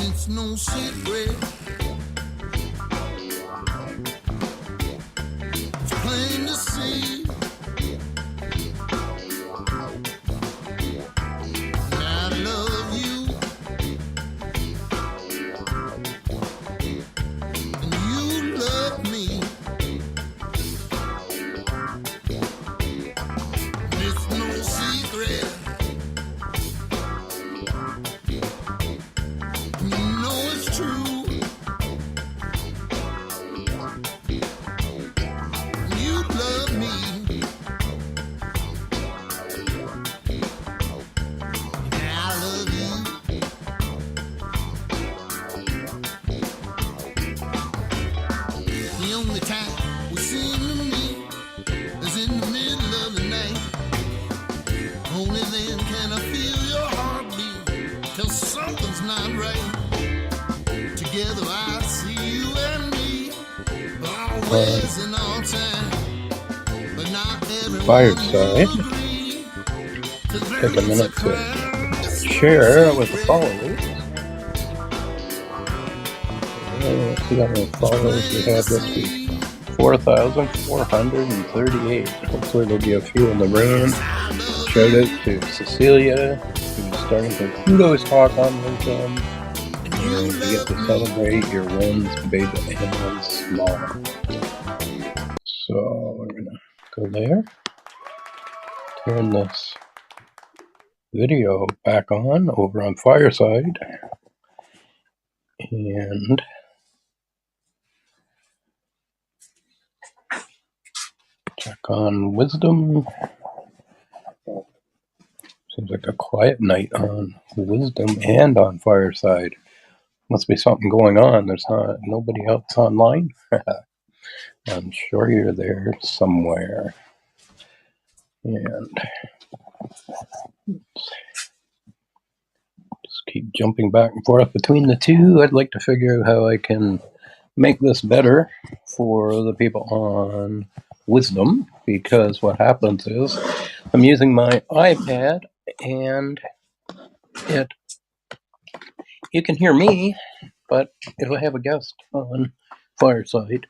It's no secret. It's plain to see. I love you, and you love me. It's no secret. You know it's true. You love me. I love you. The only time we seem to meet is in the middle of the night. Only then can I feel your heartbeat. Till something's not right. Together I see you and me, always and all time. But not everyone Fireside. will agree. Take a minute to share with the followers. Let's see how many followers we have this week. 4,438. Hopefully there'll be a few in the room. Shout out to Cecilia, who's starting her kudos talk on LinkedIn. And you get to celebrate your wins, big and small. So we're gonna go there. Turn this video back on over on Fireside. And check on Wisdom. Seems like a quiet night on Wisdom and on Fireside. Must be something going on. There's nobody else online. I'm sure you're there somewhere. And just keep jumping back and forth between the two. I'd like to figure out how I can make this better for the people on Wisdom, because what happens is I'm using my iPad and you can hear me, but if I have a guest on Fireside,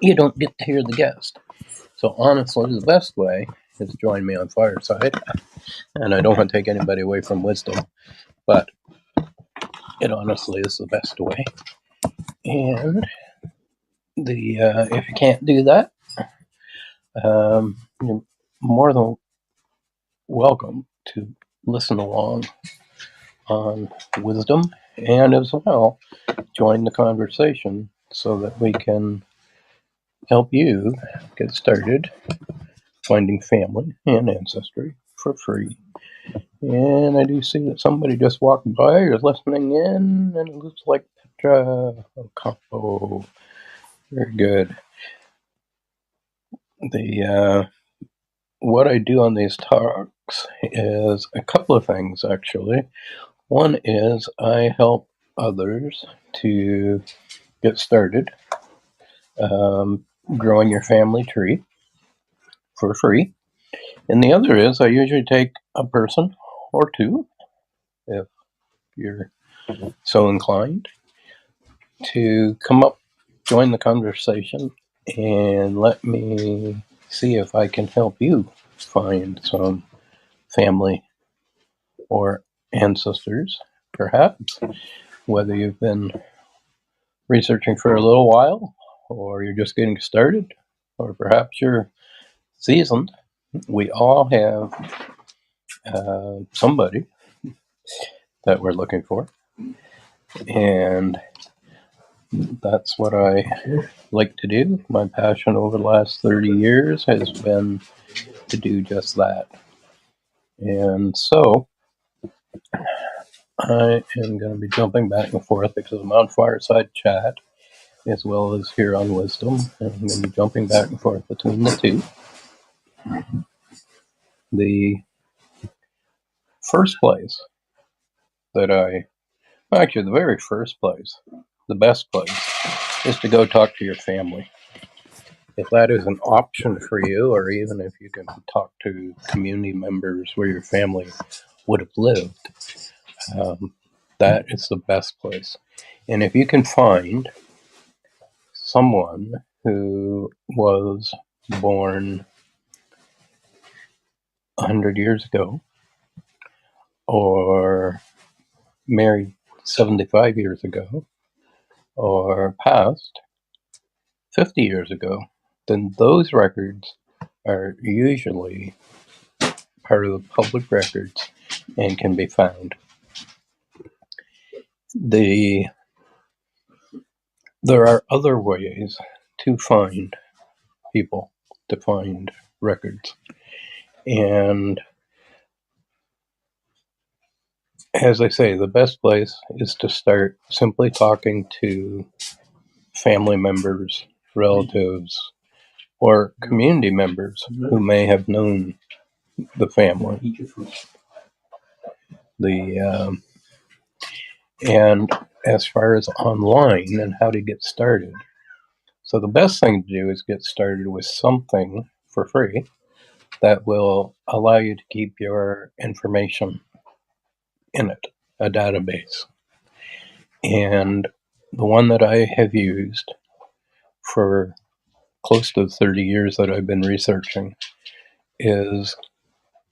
you don't get to hear the guest. So honestly, the best way is join me on Fireside, and I don't want to take anybody away from Wisdom, but it honestly is the best way. And if you can't do that, you're more than welcome to listen along on Wisdom, and as well join the conversation so that we can help you get started finding family and ancestry for free. And I do see that somebody just walked by or is listening in, and it looks like Petra Ocampo. Very good. What I do on these talks is a couple of things, actually. One is I help others to get started growing your family tree for free. And the other is I usually take a person or two, if you're so inclined, to come up, join the conversation, and let me see if I can help you find some family or ancestors, perhaps, whether you've been researching for a little while, or you're just getting started, or perhaps you're seasoned. We all have somebody that we're looking for, and that's what I like to do. My passion over the last 30 years has been to do just that. And so I am going to be jumping back and forth because I'm on Fireside Chat as well as here on Wisdom, and I'm going to be jumping back and forth between the two. The first place the very first place, the best place, is to go talk to your family. If that is an option for you, or even if you can talk to community members where your family would have lived, That is the best place. And if you can find someone who was born 100 years ago or married 75 years ago or passed 50 years ago, then those records are usually part of the public records and can be found. There are other ways to find people, to find records. And as I say, the best place is to start simply talking to family members, relatives, or community members who may have known the family. And as far as online and how to get started, so the best thing to do is get started with something for free that will allow you to keep your information in it, a database. And the one that I have used for close to 30 years that I've been researching is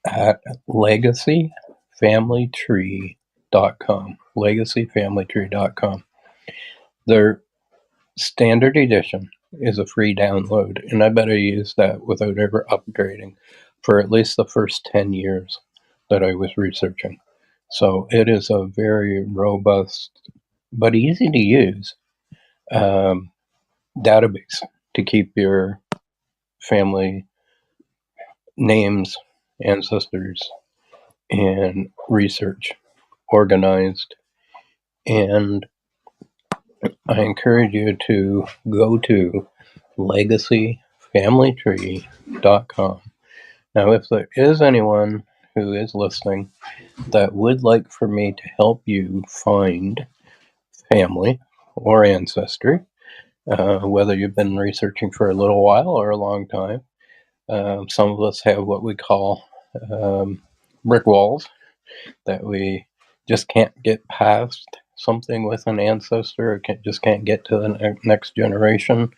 at legacyfamilytree.com. Legacyfamilytree.com. Their standard edition is a free download, and I better use that without ever upgrading for at least the first 10 years that I was researching. So it is a very robust but easy to use database to keep your family names, ancestors, and research organized. And I encourage you to go to legacyfamilytree.com. Now, if there is anyone who is listening that would like for me to help you find family or ancestry, whether you've been researching for a little while or a long time, some of us have what we call brick walls, that we just can't get past something with an ancestor, or just can't get to the next generation,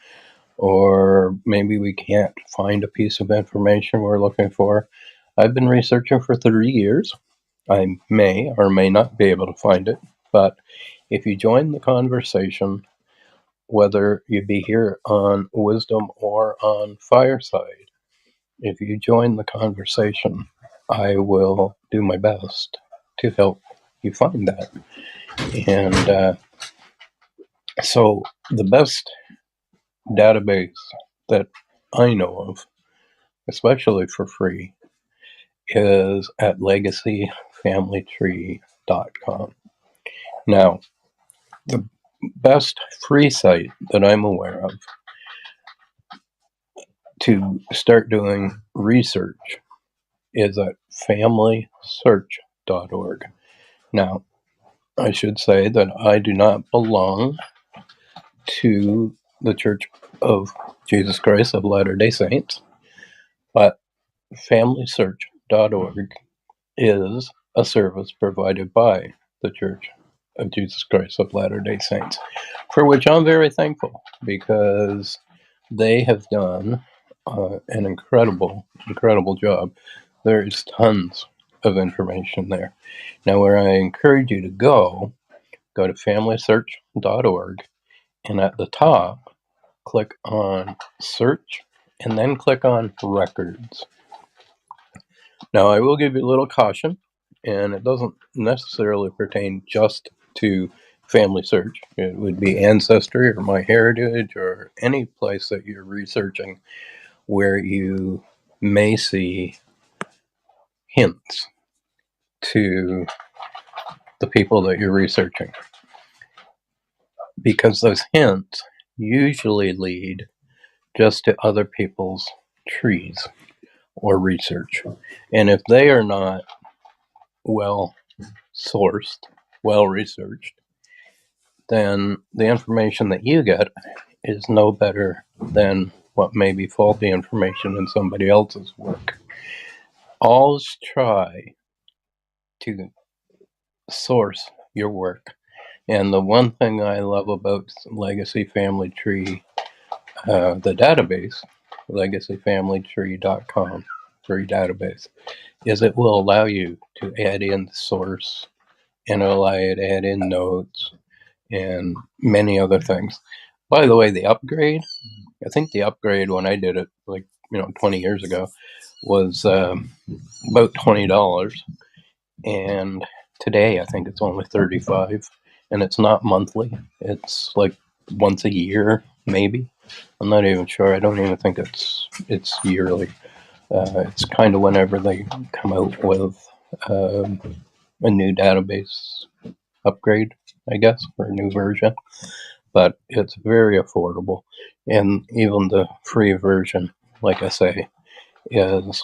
or maybe we can't find a piece of information we're looking for. I've been researching for 30 years. I may or may not be able to find it, but if you join the conversation, whether you be here on Wisdom or on Fireside, if you join the conversation, I will do my best to help you find that. And so the best database that I know of, especially for free, is at legacyfamilytree.com. Now, the best free site that I'm aware of to start doing research is at familysearch.org. Now, I should say that I do not belong to the Church of Jesus Christ of Latter-day Saints, but familysearch.org is a service provided by the Church of Jesus Christ of Latter-day Saints, for which I'm very thankful, because they have done an incredible job. There is tons of information there. Now, where I encourage you to go to familysearch.org, and at the top, click on Search, and then click on Records. Now, I will give you a little caution, and it doesn't necessarily pertain just to Family Search. It would be Ancestry or MyHeritage or any place that you're researching where you may see hints to the people that you're researching, because those hints usually lead just to other people's trees or research. And if they are not well sourced, well researched, then the information that you get is no better than what may be faulty information in somebody else's work. Always try to source your work. And the one thing I love about Legacy Family Tree, the database, legacyfamilytree.com, free database, is it will allow you to add in the source, and it'll allow you to add in notes and many other things. By the way, the upgrade, I think the upgrade when I did it, 20 years ago, was about $20. And today I think it's only $35. And it's not monthly. It's like once a year, maybe. I'm not even sure. I don't even think it's yearly. It's kind of whenever they come out with a new database upgrade, I guess, or a new version. But it's very affordable. And even the free version, like I say, is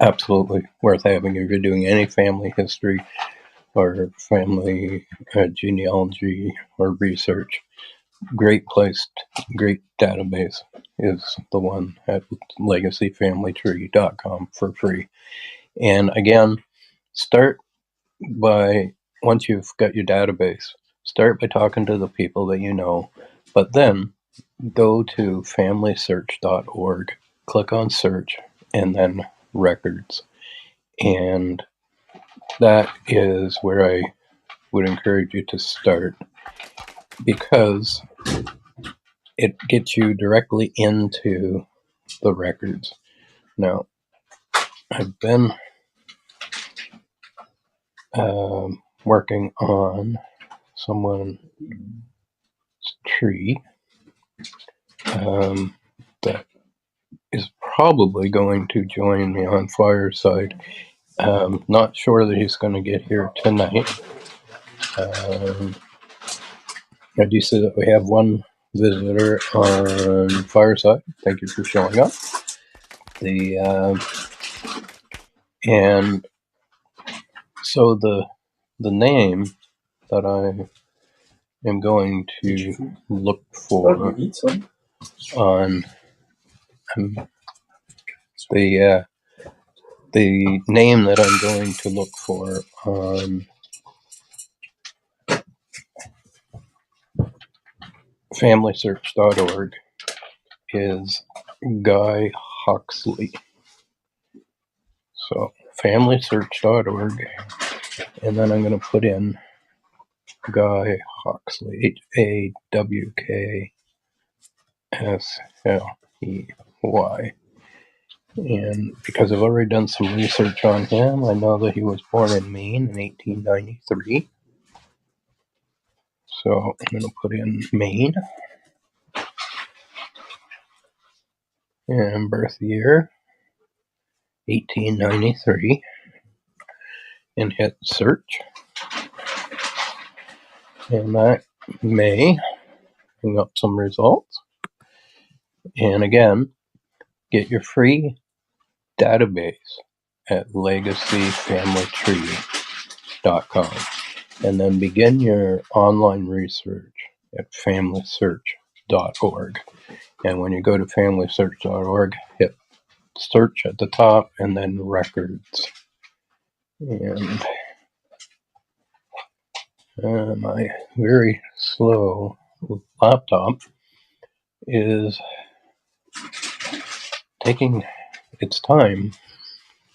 absolutely worth having if you're doing any family history or family genealogy or research. Great place, great database is the one at legacyfamilytree.com for free. And again, start by, once you've got your database, start by talking to the people that you know, but then go to familysearch.org, click on search, and then records. And that is where I would encourage you to start, because it gets you directly into the records. Now, I've been working on someone's tree that is probably going to join me on Fireside. Not sure that he's going to get here tonight. I do see that we have one visitor on Fireside. Thank you for showing up. And so the name that I am going to look for on the name that I'm going to look for on familysearch.org is Guy Huxley. So familysearch.org, and then I'm going to put in Guy Huxley, HAWKSLEY. And because I've already done some research on him, I know that he was born in Maine in 1893. So I'm going to put in Maine and birth year 1893 and hit search. And that may bring up some results. And again, get your free database at legacyfamilytree.com, and then begin your online research at familysearch.org. And when you go to familysearch.org, hit search at the top and then records. And my very slow laptop is taking its time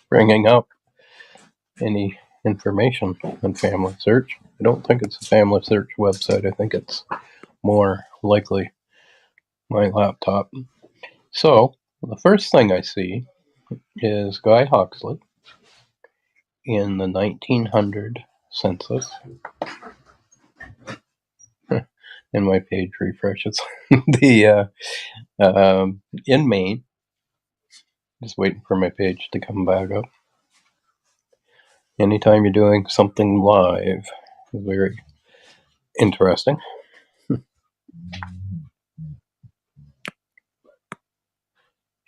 bringing up any information on Family Search. I don't think it's a Family Search website. I think it's more likely my laptop. So the first thing I see is Guy Huxley in the 1900 census. And my page refreshes. In Maine. Just waiting for my page to come back up. Anytime you're doing something live, it's very interesting.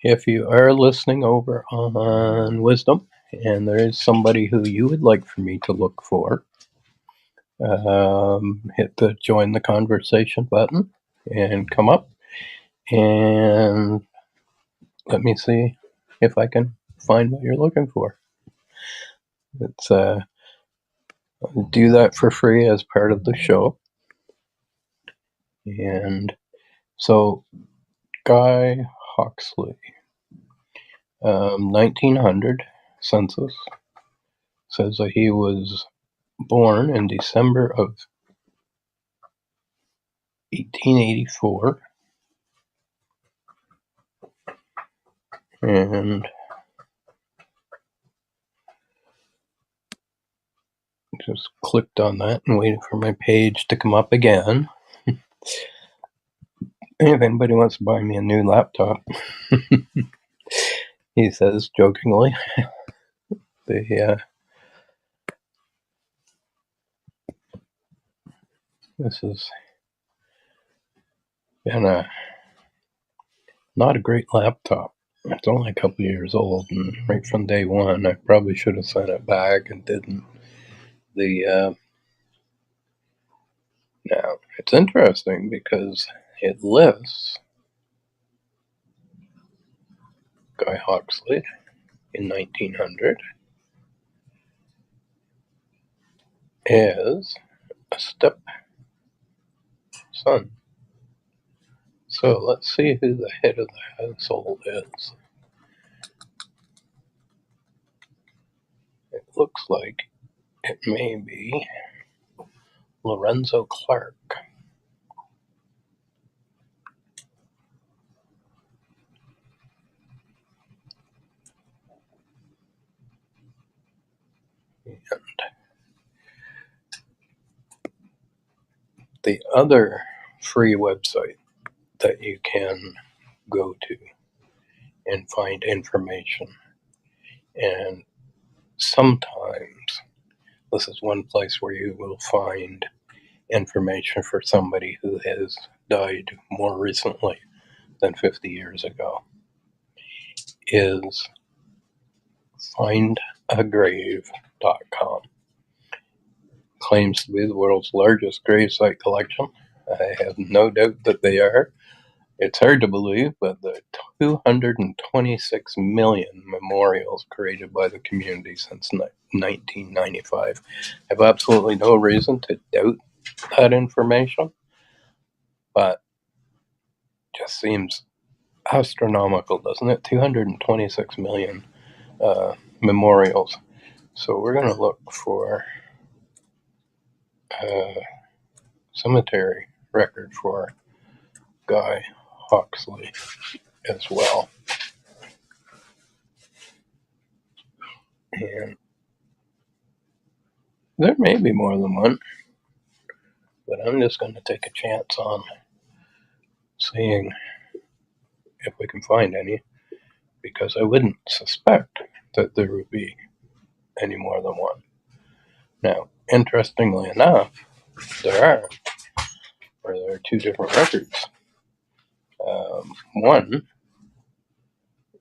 If you are listening over on Wisdom and there is somebody who you would like for me to look for, hit the join the conversation button and come up and let me see if I can find what you're looking for. It's I'll do that for free as part of the show. And so, Guy Huxley, 1900 census says that he was born in December of 1884, and just clicked on that and waited for my page to come up again. If anybody wants to buy me a new laptop, he says jokingly, this has been not a great laptop. It's only a couple years old, and right from day one, I probably should have sent it back and didn't. Now, it's interesting because it lists Guy Huxley in 1900 as a stepson. So let's see who the head of the household is. It looks like it may be Lorenzo Clark. And the other free website that you can go to and find information, and sometimes this is one place where you will find information for somebody who has died more recently than 50 years ago, is findagrave.com. Claims to be the world's largest gravesite collection. I have no doubt that they are. It's hard to believe, but the 226 million memorials created by the community since 1995 have absolutely no reason to doubt that information, but just seems astronomical, doesn't it? 226 million memorials. So we're going to look for a cemetery record for Guy Huxley as well. And there may be more than one, but I'm just going to take a chance on seeing if we can find any, because I wouldn't suspect that there would be any more than one. Now, interestingly enough, there are two different records. One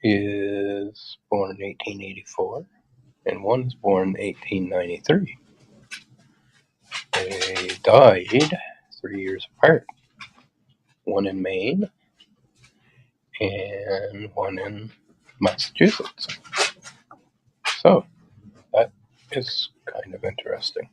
is born in 1884, and one is born in 1893. They died 3 years apart. One in Maine and one in Massachusetts. So that is kind of interesting.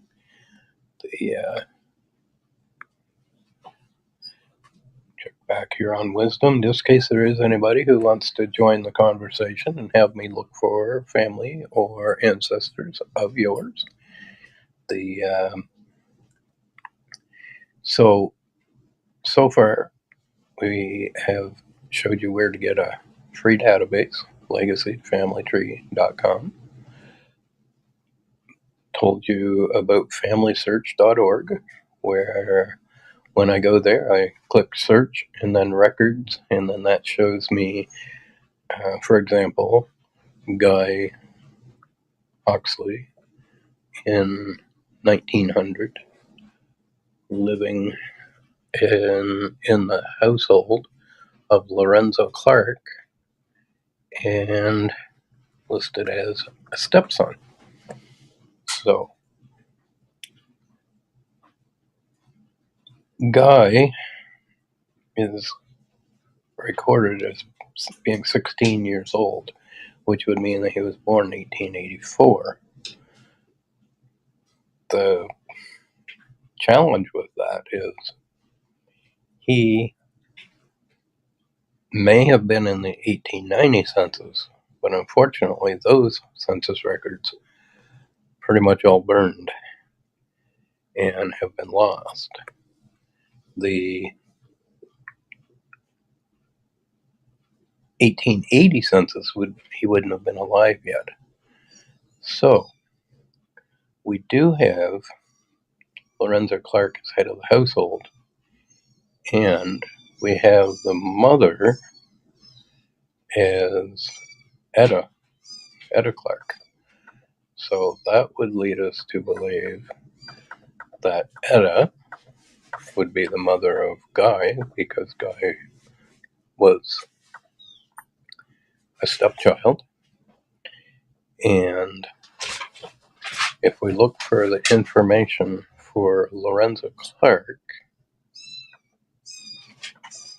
Check back here on Wisdom, just in case there is anybody who wants to join the conversation and have me look for family or ancestors of yours. So far, we have showed you where to get a free database, legacyfamilytree.com. Told you about familysearch.org, where when I go there, I click search and then records, and then that shows me, for example, Guy Huxley in 1900 living in the household of Lorenzo Clark and listed as a stepson. So Guy is recorded as being 16 years old, which would mean that he was born in 1884. the challenge with that is he may have been in the 1890 census, but unfortunately those census records pretty much all burned and have been lost. The 1880 census he wouldn't have been alive yet. So we do have Lorenzo Clark as head of the household, and we have the mother as Etta Clark. So that would lead us to believe that Etta would be the mother of Guy, because Guy was a stepchild. And if we look for the information for Lorenzo Clark,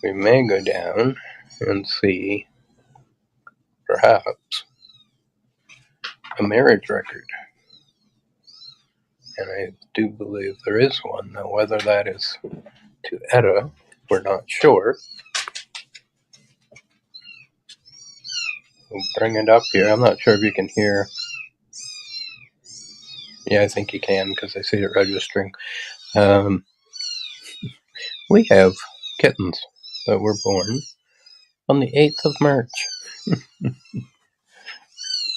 we may go down and see perhaps a marriage record. And I do believe there is one. Now, whether that is to Etta, we're not sure. We'll bring it up here. I'm not sure if you can hear. Yeah, I think you can, because I see it registering. We have kittens that were born on the 8th of March.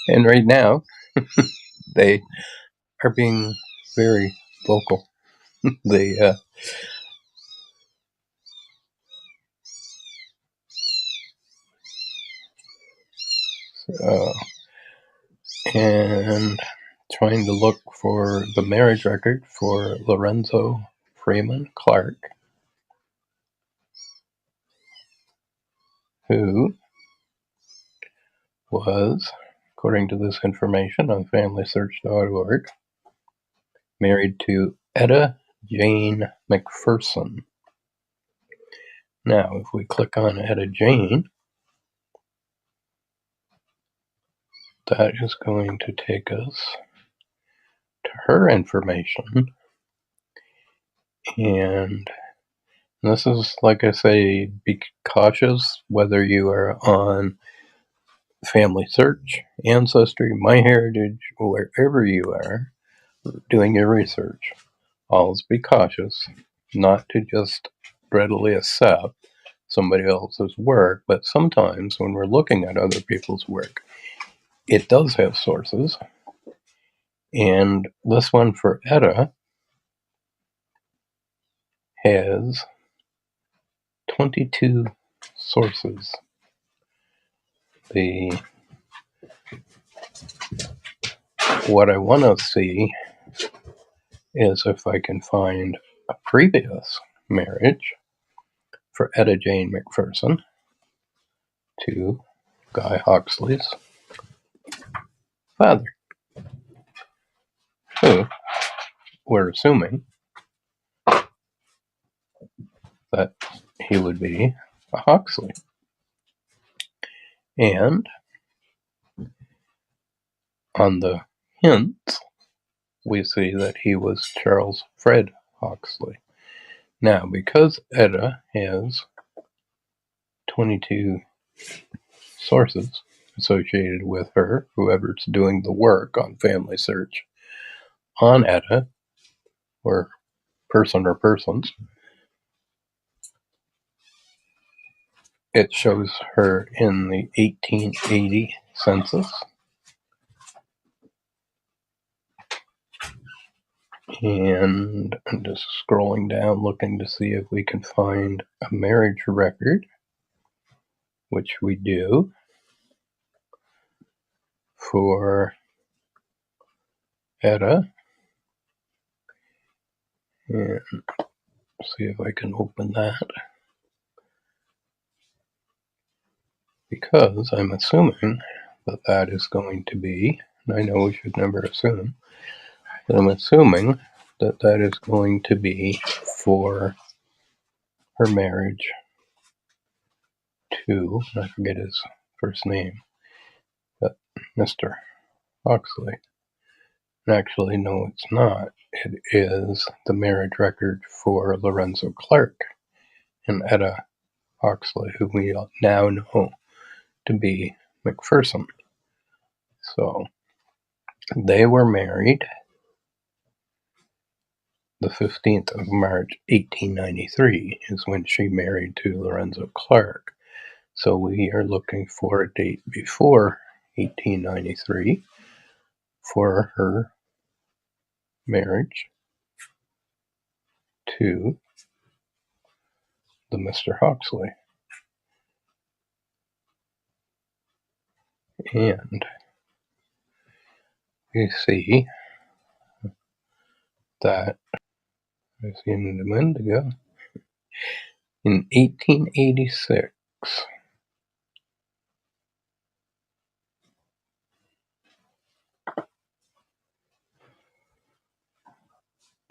And right now, they are being very vocal. They, and trying to look for the marriage record for Lorenzo Freeman Clark, who was, according to this information on FamilySearch.org, married to Etta Jane McPherson. Now, if we click on Etta Jane, that is going to take us to her information. And this is, like I say, be cautious whether you are on Family Search, Ancestry, MyHeritage, wherever you are doing your research. Always be cautious not to just readily accept somebody else's work, but sometimes when we're looking at other people's work, it does have sources. And this one for Etta has 22 sources. What I want to see is if I can find a previous marriage for Etta Jane McPherson to Guy Hawksley's father, who we're assuming that he would be a Hawksley. And on the hints, we see that he was Charles Fred Hawksley. Now, because Etta has 22 sources associated with her, whoever's doing the work on Family Search on Etta, or person or persons, it shows her in the 1880 census. And I'm just scrolling down looking to see if we can find a marriage record, which we do, for Etta. And see if I can open that, because I'm assuming that that is going to be, and I know we should never assume, but I'm assuming that that is going to be for her marriage to, I forget his first name, but Mr. Hawksley. Actually, no, it's not. It is the marriage record for Lorenzo Clark and Etta Oxley, who we now know to be McPherson. So they were married the 15th of March, 1893 is when she married to Lorenzo Clark. So we are looking for a date before 1893 for her marriage to the Mr. Oxley. And we see that I see in the Indigo in 1886.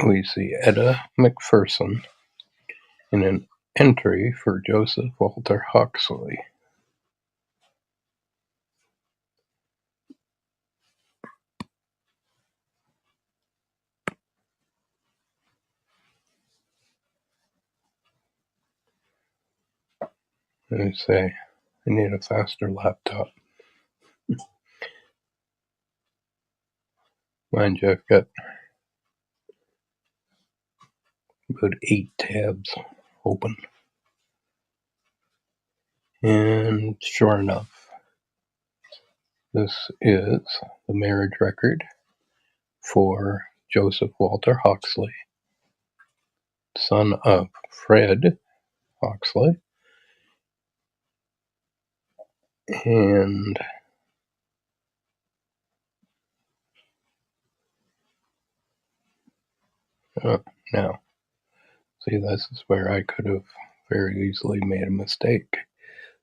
We see Etta McPherson in an entry for Joseph Walter Huxley. I say, I need a faster laptop. Mind you, I've got about 8 tabs open. And sure enough, this is the marriage record for Joseph Walter Huxley, son of Fred Huxley, and now, see, this is where I could have very easily made a mistake.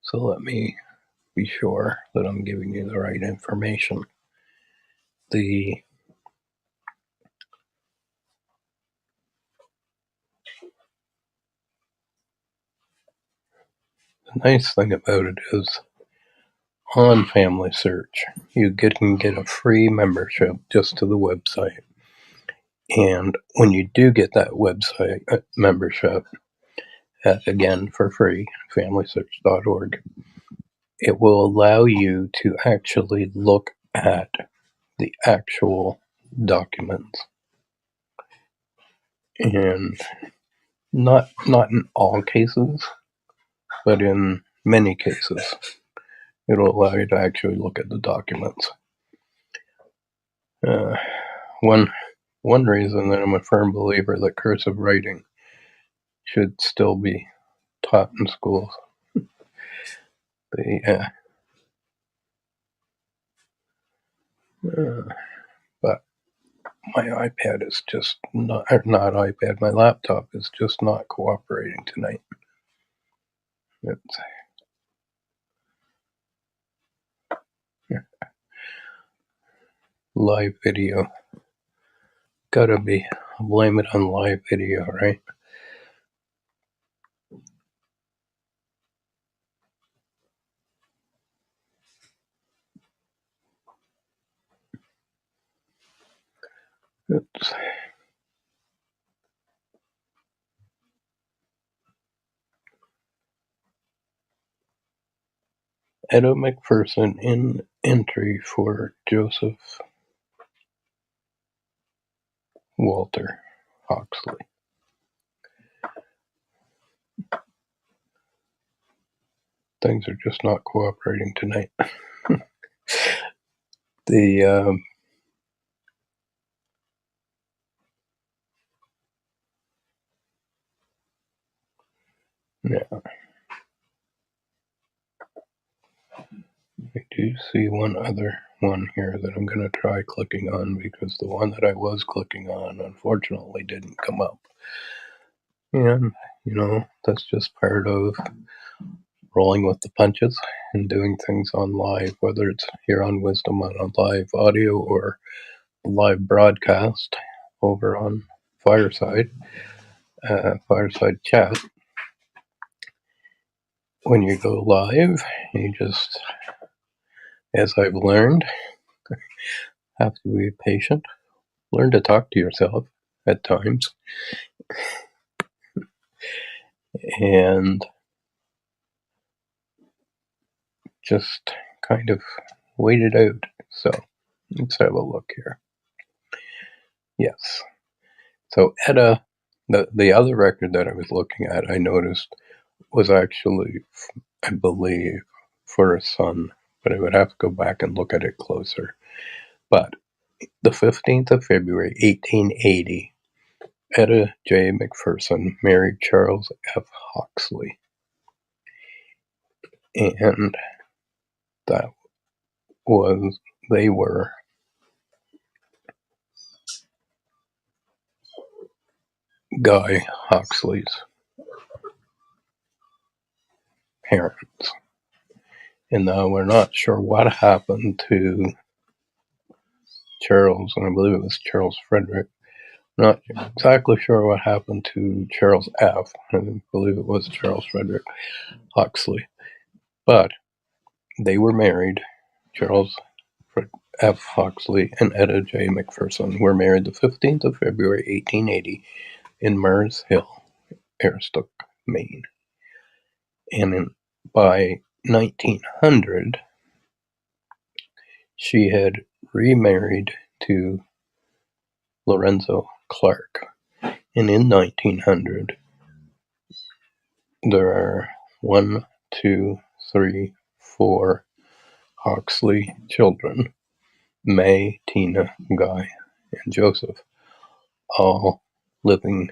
So let me be sure that I'm giving you the right information. The nice thing about it is on Family Search, you can get a free membership just to the website. And when you do get that website membership, again for free, familysearch.org, it will allow you to actually look at the actual documents. And not in all cases, but in many cases, it'll allow you to actually look at the documents. One reason that I'm a firm believer that cursive writing should still be taught in schools. But my iPad is just not iPad, my laptop is just not cooperating tonight. It's live video. Gotta be. Blame it on live video, right? Oops. Etta McPherson in entry for Joseph Walter Huxley. Things are just not cooperating tonight. The yeah, I do see one other one here that I'm going to try clicking on, because the one that I was clicking on unfortunately didn't come up. And, that's just part of rolling with the punches and doing things on live, whether it's here on Wisdom on a live audio or live broadcast over on Fireside Chat. When you go live, you just, as I've learned, have to be patient learn to talk to yourself at times and just kind of wait it out. So let's have a look here. Yes. So Etta, the other record that I was looking at, I noticed was actually, I believe, for a son, but I would have to go back and look at it closer. But the 15th of February, 1880, Etta J. McPherson married Charles F. Hawksley. And that was, they were Guy Hawksley's parents. And now we're not sure what happened to Charles, and I believe it was Charles Frederick. Not exactly sure what happened to Charles F. I believe it was Charles Frederick Hawksley. But they were married. Charles F. Hawksley and Etta J. McPherson were married the 15th of February, 1880 in Mars Hill, Aroostook, Maine. And by 1900, she had remarried to Lorenzo Clark. And in 1900, there are 1, 2, 3, 4 Hawksley children, May, Tina, Guy, and Joseph, all living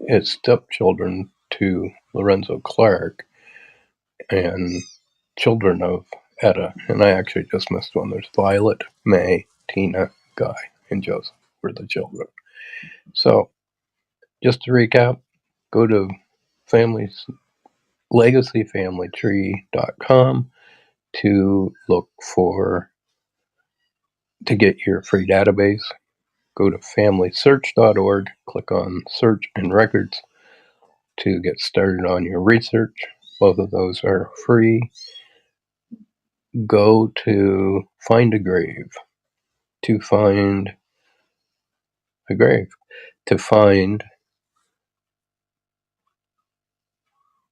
as stepchildren to Lorenzo Clark and children of Etta. And I actually just missed one. There's Violet, May, Tina, Guy, and Joseph were the children. So, just to recap, go to legacyfamilytree.com to look to get your free database. Go to familysearch.org, click on search and records to get started on your research. Both of those are free. Go to Find a Grave to find a grave, to find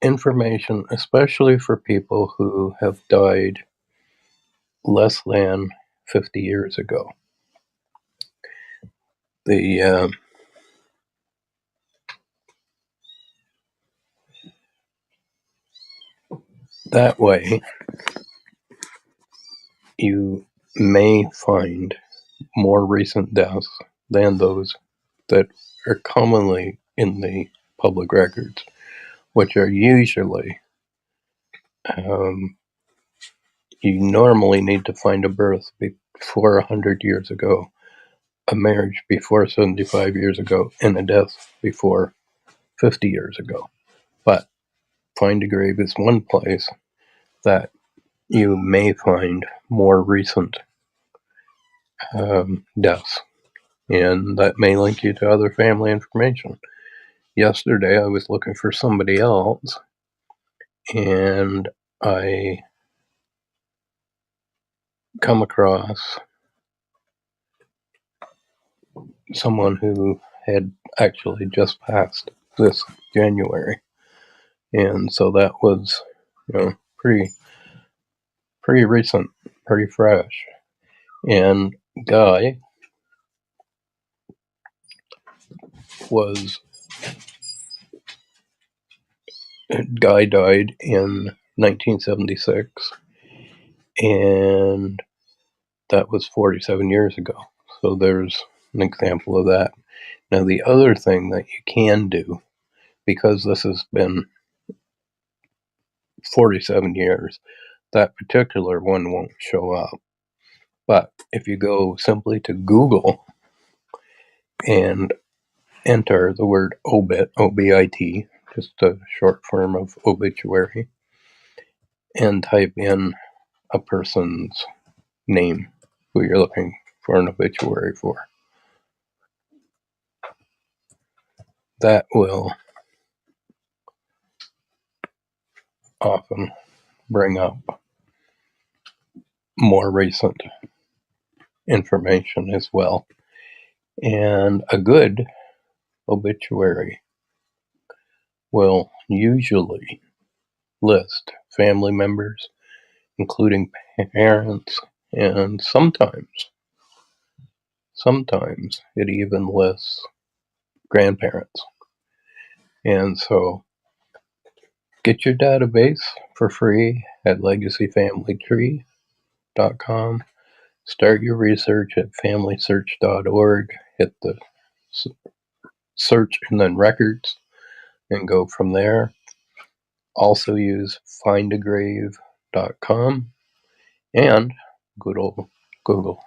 information, especially for people who have died less than 50 years ago. That way, you may find more recent deaths than those that are commonly in the public records, which are usually, you normally need to find a birth before 100 years ago, a marriage before 75 years ago, and a death before 50 years ago. But Find a Grave is one place that you may find more recent deaths, and that may link you to other family information. Yesterday, I was looking for somebody else, and I come across someone who had actually just passed this January, and so that was, pretty recent, pretty fresh. And Guy died in 1976, and that was 47 years ago. So there's an example of that. Now, the other thing that you can do, because this has been 47 years, that particular one won't show up. But if you go simply to Google and enter the word obit, O-B-I-T, just a short form of obituary, and type in a person's name who you're looking for an obituary for, that will often bring up more recent information as well. And a good obituary will usually list family members, including parents, and sometimes it even lists grandparents. And so get your database for free at legacyfamilytree.com. Start your research at familysearch.org. Hit the search and then records and go from there. Also use findagrave.com and good old Google.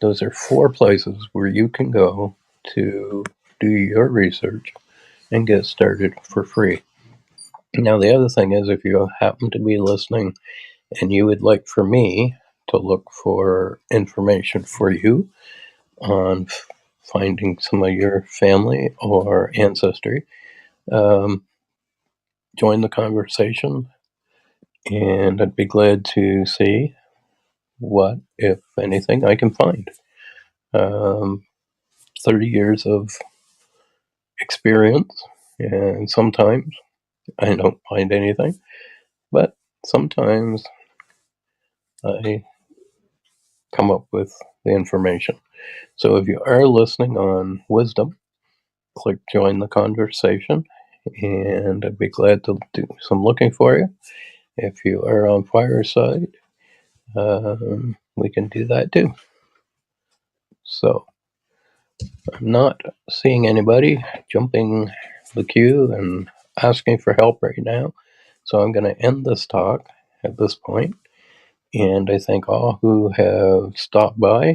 Those are 4 places where you can go to do your research and get started for free. Now, the other thing is, if you happen to be listening and you would like for me to look for information for you on finding some of your family or ancestry, join the conversation, and I'd be glad to see what, if anything, I can find. 30 years of experience, and sometimes I don't find anything, but sometimes I come up with the information. So if you are listening on Wisdom, click join the conversation, and I'd be glad to do some looking for you. If you are on Fireside, we can do that too. So I'm not seeing anybody jumping the queue and asking for help right now. So I'm going to end this talk at this point, and I thank all who have stopped by